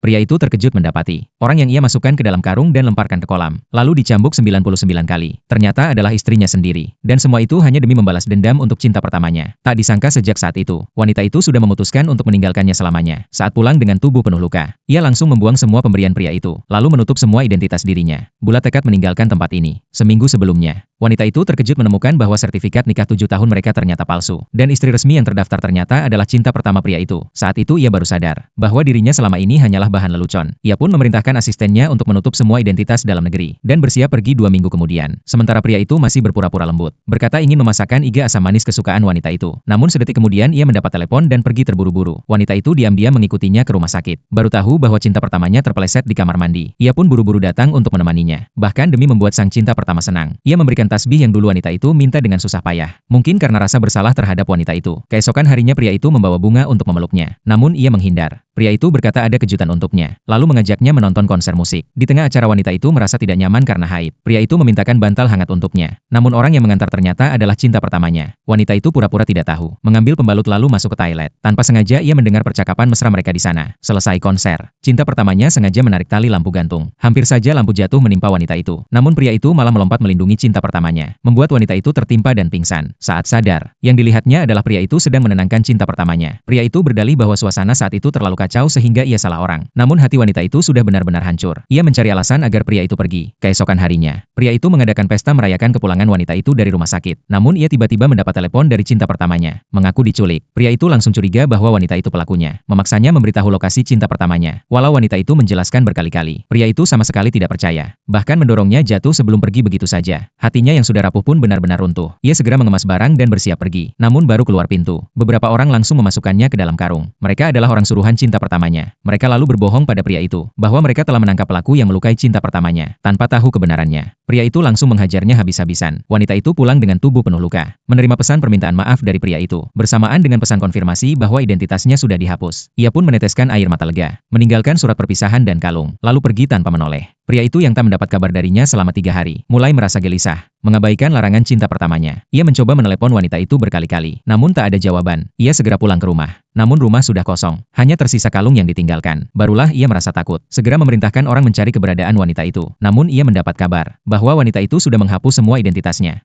Pria itu terkejut mendapati orang yang ia masukkan ke dalam karung dan lemparkan ke kolam, lalu dicambuk 99 kali. Ternyata adalah istrinya sendiri. Dan semua itu hanya demi membalas dendam untuk cinta pertamanya. Tak disangka sejak saat itu, wanita itu sudah memutuskan untuk meninggalkannya selamanya. Saat pulang dengan tubuh penuh luka, ia langsung membuang semua pemberian pria itu, lalu menutup semua identitas dirinya. Bulat tekad meninggalkan tempat ini. Seminggu sebelumnya, wanita itu terkejut menemukan bahwa sertifikat nikah 7 tahun mereka ternyata palsu. Dan istri resmi yang terdaftar ternyata adalah cinta pertama pria itu. Saat itu ia baru sadar bahwa dirinya selama ini hanyalah bahan lelucon. Ia pun memerintahkan asistennya untuk menutup semua identitas dalam negeri dan bersiap pergi 2 minggu kemudian. Sementara pria itu masih berpura-pura lembut, berkata ingin memasakkan iga asam manis kesukaan wanita itu. Namun sedetik kemudian ia mendapat telepon dan pergi terburu-buru. Wanita itu diam-diam mengikutinya ke rumah sakit. Baru tahu bahwa cinta pertamanya terpeleset di kamar mandi. Ia pun buru-buru datang untuk menemaninya. Bahkan demi membuat sang cinta pertama senang, ia memberikan tasbih yang dulu wanita itu minta dengan susah payah. Mungkin karena rasa bersalah terhadap wanita itu. Keesokan harinya pria itu membawa bunga untuk memeluknya. Namun ia menghindar. Pria itu berkata ada kejutan untuknya, lalu mengajaknya menonton konser musik. Di tengah acara wanita itu merasa tidak nyaman karena haid. Pria itu memintakan bantal hangat untuknya. Namun orang yang mengantar ternyata adalah cinta pertamanya. Wanita itu pura-pura tidak tahu, mengambil pembalut lalu masuk ke toilet. Tanpa sengaja ia mendengar percakapan mesra mereka di sana. Selesai konser, cinta pertamanya sengaja menarik tali lampu gantung. Hampir saja lampu jatuh menimpa wanita itu. Namun pria itu malah melompat melindungi cinta pertamanya, membuat wanita itu tertimpa dan pingsan. Saat sadar, yang dilihatnya adalah pria itu sedang menenangkan cinta pertamanya. Pria itu berdalih bahwa suasana saat itu terlalu kacau sehingga ia salah orang. Namun hati wanita itu sudah benar-benar hancur. Ia mencari alasan agar pria itu pergi. Keesokan harinya, pria itu mengadakan pesta merayakan kepulangan wanita itu dari rumah sakit. Namun ia tiba-tiba mendapat telepon dari cinta pertamanya, mengaku diculik. Pria itu langsung curiga bahwa wanita itu pelakunya, memaksanya memberitahu lokasi cinta pertamanya. Walau wanita itu menjelaskan berkali-kali, pria itu sama sekali tidak percaya. Bahkan mendorongnya jatuh sebelum pergi begitu saja. Hatinya yang sudah rapuh pun benar-benar runtuh. Ia segera mengemas barang dan bersiap pergi. Namun baru keluar pintu, beberapa orang langsung memasukkannya ke dalam karung. Mereka adalah orang suruhan cinta pertamanya. Mereka lalu berbohong pada pria itu, bahwa mereka telah menangkap pelaku yang melukai cinta pertamanya, tanpa tahu kebenarannya. Pria itu langsung menghajarnya habis-habisan. Wanita itu pulang dengan tubuh penuh luka, menerima pesan permintaan maaf dari pria itu, bersamaan dengan pesan konfirmasi bahwa identitasnya sudah dihapus. Ia pun meneteskan air mata lega, meninggalkan surat perpisahan dan kalung, lalu pergi tanpa menoleh. Pria itu yang tak mendapat kabar darinya selama 3 hari, mulai merasa gelisah, mengabaikan larangan cinta pertamanya. Ia mencoba menelepon wanita itu berkali-kali, namun tak ada jawaban. Ia segera pulang ke rumah. Namun rumah sudah kosong, hanya tersisa kalung yang ditinggalkan. Barulah ia merasa takut, segera memerintahkan orang mencari keberadaan wanita itu. Namun ia mendapat kabar bahwa wanita itu sudah menghapus semua identitasnya.